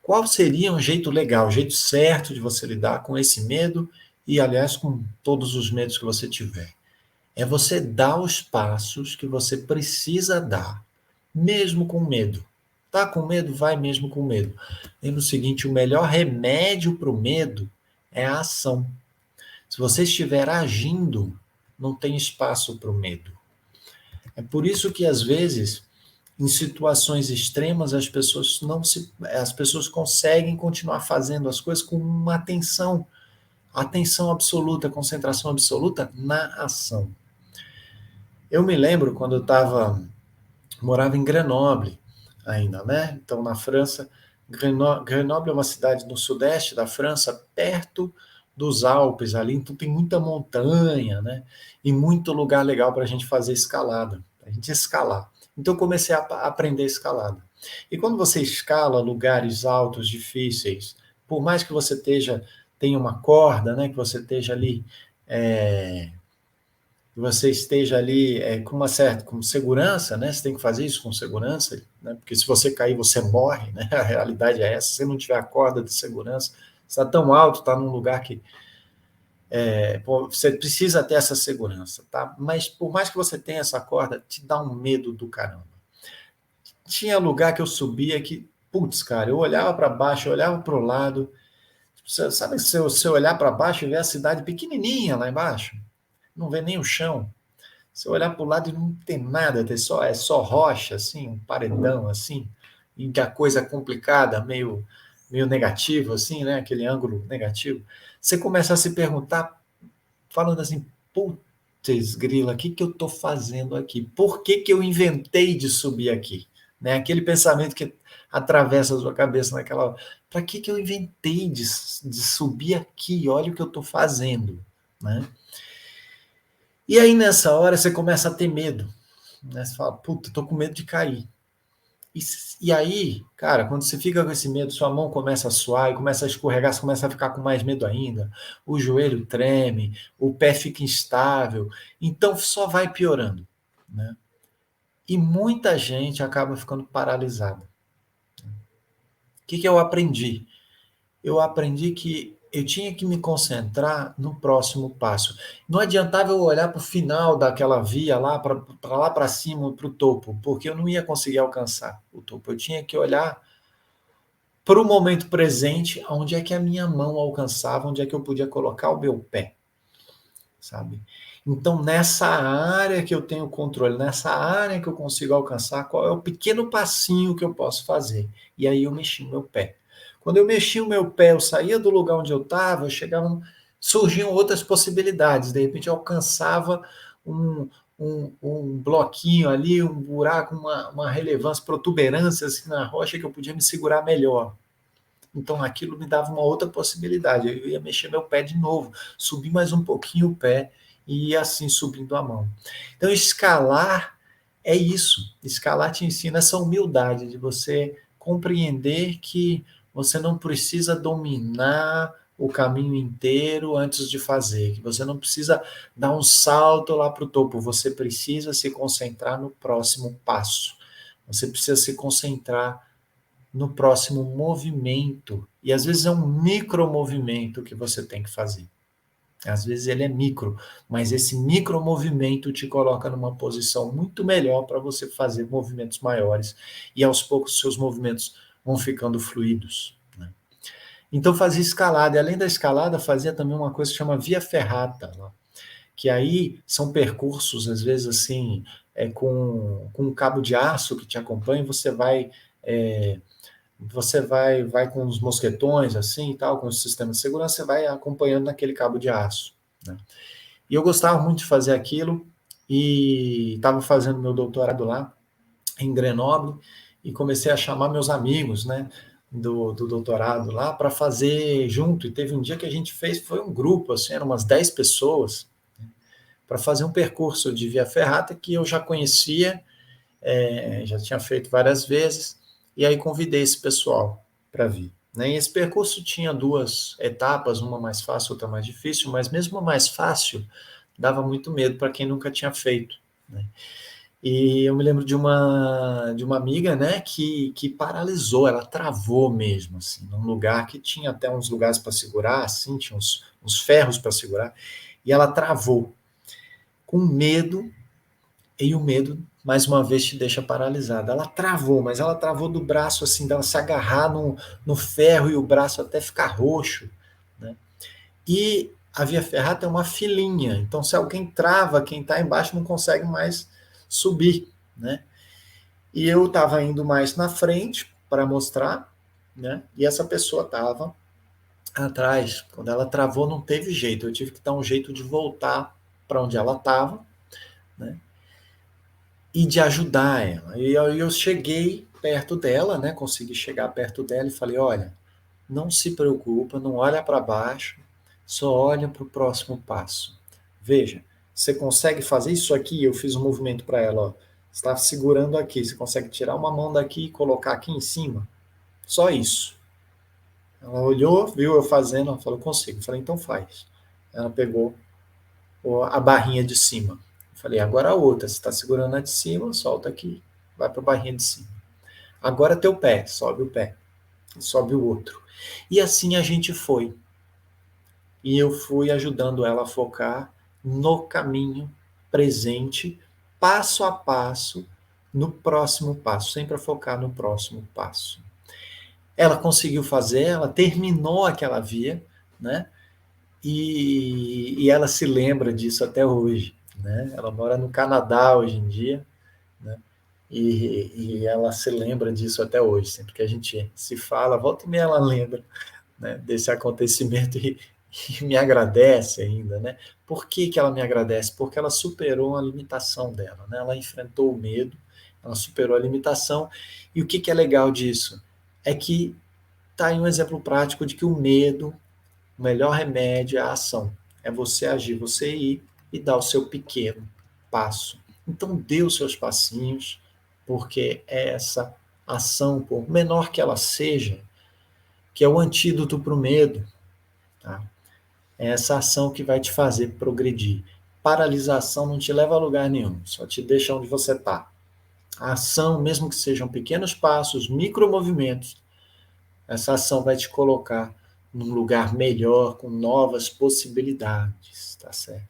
Qual seria um jeito legal, um jeito certo de você lidar com esse medo e, aliás, com todos os medos que você tiver? É você dar os passos que você precisa dar, mesmo com medo. Tá com medo? Vai mesmo com medo. Lembra o seguinte: o melhor remédio para o medo é a ação. Se você estiver agindo, não tem espaço para o medo. É por isso que, às vezes, em situações extremas, as pessoas conseguem continuar fazendo as coisas com uma atenção absoluta, concentração absoluta na ação. Eu me lembro quando morava em Grenoble ainda, né? Então, na França, Grenoble é uma cidade no sudeste da França, perto dos Alpes ali, então tem muita montanha, né? E muito lugar legal para a gente fazer escalada, para a gente escalar. Então, eu comecei a aprender escalada. E quando você escala lugares altos, difíceis, por mais que você tenha uma corda, né? Que você esteja ali é, você esteja ali com segurança, né? Você tem que fazer isso com segurança, né? Porque se você cair, você morre, né? A realidade é essa. Se você não tiver a corda de segurança, está tão alto, está num lugar que você precisa ter essa segurança, tá? Mas por mais que você tenha essa corda, te dá um medo do caramba. Tinha lugar que eu subia que, putz, cara, eu olhava para baixo, eu olhava para o lado. Sabe, se eu olhar para baixo e ver a cidade pequenininha lá embaixo, não vê nem o chão. Se eu olhar para o lado e não tem nada, é só rocha, assim, um paredão, assim, em que a coisa é complicada, meio negativo, assim, né? Aquele ângulo negativo. Você começa a se perguntar, falando assim, putz, grila, o que que eu estou fazendo aqui? Por que que eu inventei de subir aqui? Né? Aquele pensamento que atravessa a sua cabeça naquela hora. Para que que eu inventei de subir aqui? Olha o que eu estou fazendo, né? E aí, nessa hora, você começa a ter medo. Né? Você fala, puta, tô com medo de cair. E aí, cara, quando você fica com esse medo, sua mão começa a suar e começa a escorregar, você começa a ficar com mais medo ainda. O joelho treme, o pé fica instável. Então, só vai piorando. Né? E muita gente acaba ficando paralisada. O que que eu aprendi? Eu aprendi que eu tinha que me concentrar no próximo passo. Não adiantava eu olhar para o final daquela via lá para cima, para o topo, porque eu não ia conseguir alcançar o topo. Eu tinha que olhar para o momento presente, onde é que a minha mão alcançava, onde é que eu podia colocar o meu pé, sabe? Então, nessa área que eu tenho controle, nessa área que eu consigo alcançar, qual é o pequeno passinho que eu posso fazer? E aí eu mexi o meu pé. Quando eu mexi o meu pé, eu saía do lugar onde eu estava, surgiam outras possibilidades. De repente, eu alcançava um bloquinho ali, um buraco, uma relevância, protuberância assim, na rocha que eu podia me segurar melhor. Então, aquilo me dava uma outra possibilidade. Eu ia mexer meu pé de novo, subir mais um pouquinho o pé e ia assim subindo a mão. Então, escalar é isso. Escalar te ensina essa humildade de você compreender que você não precisa dominar o caminho inteiro antes de fazer, que você não precisa dar um salto lá para o topo, você precisa se concentrar no próximo passo. Você precisa se concentrar no próximo movimento. E às vezes é um micromovimento que você tem que fazer. Às vezes ele é micro, mas esse micromovimento te coloca numa posição muito melhor para você fazer movimentos maiores. E aos poucos seus movimentos vão ficando fluidos. Né? Então fazia escalada. E além da escalada, fazia também uma coisa que chama via ferrata. Né? Que aí são percursos, às vezes assim, com um cabo de aço que te acompanha, vai com os mosquetões assim e tal, com o sistema de segurança, você vai acompanhando naquele cabo de aço. Né? E eu gostava muito de fazer aquilo e estava fazendo meu doutorado lá em Grenoble e comecei a chamar meus amigos, né, do doutorado lá para fazer junto. E teve um dia que a gente fez, foi um grupo, assim, eram umas 10 pessoas, para fazer um percurso de via ferrata que eu já conhecia, já tinha feito várias vezes, e aí convidei esse pessoal para vir. Né? E esse percurso tinha duas etapas, uma mais fácil, outra mais difícil, mas mesmo a mais fácil dava muito medo para quem nunca tinha feito. Né? E eu me lembro de uma amiga, né, que paralisou, ela travou mesmo, assim, num lugar que tinha até uns lugares para segurar, assim, tinha uns ferros para segurar, e ela travou com medo, e o medo, mais uma vez, te deixa paralisada. Ela travou, mas ela travou do braço, assim, dela se agarrar no ferro e o braço até ficar roxo, né? E a via ferrata é uma filinha, então se alguém trava, quem está embaixo não consegue mais subir, né? E eu estava indo mais na frente para mostrar, né? E essa pessoa estava atrás. Quando ela travou, não teve jeito. Eu tive que dar um jeito de voltar para onde ela estava, né? E de ajudar ela. E aí eu cheguei perto dela, né? Consegui chegar perto dela e falei: olha, não se preocupa, não olha para baixo, só olha para o próximo passo. Veja, você consegue fazer isso aqui? Eu fiz um movimento para ela, ó. Você está segurando aqui, você consegue tirar uma mão daqui e colocar aqui em cima? Só isso. Ela olhou, viu eu fazendo, ela falou, consigo. Eu falei, então faz. Ela pegou a barrinha de cima. Eu falei, agora a outra, você está segurando a de cima, solta aqui, vai para a barrinha de cima. Agora teu pé, sobe o outro. E assim a gente foi. E eu fui ajudando ela a focar no caminho presente, passo a passo, no próximo passo, sempre a focar no próximo passo. Ela conseguiu fazer, ela terminou aquela via, né? E ela se lembra disso até hoje, né? Ela mora no Canadá hoje em dia, né? E ela se lembra disso até hoje, sempre que a gente se fala, volta e meia ela lembra, né, desse acontecimento e me agradece ainda, né? Por que, que ela me agradece? Porque ela superou a limitação dela, né? Ela enfrentou o medo, ela superou a limitação. E o que, que é legal disso? É que está aí um exemplo prático de que o medo, o melhor remédio é a ação. É você agir, você ir e dar o seu pequeno passo. Então dê os seus passinhos, porque é essa ação, por menor que ela seja, que é o antídoto para o medo. Tá? É essa ação que vai te fazer progredir. Paralisação não te leva a lugar nenhum, só te deixa onde você está. A ação, mesmo que sejam pequenos passos, micromovimentos, essa ação vai te colocar num lugar melhor, com novas possibilidades, tá certo?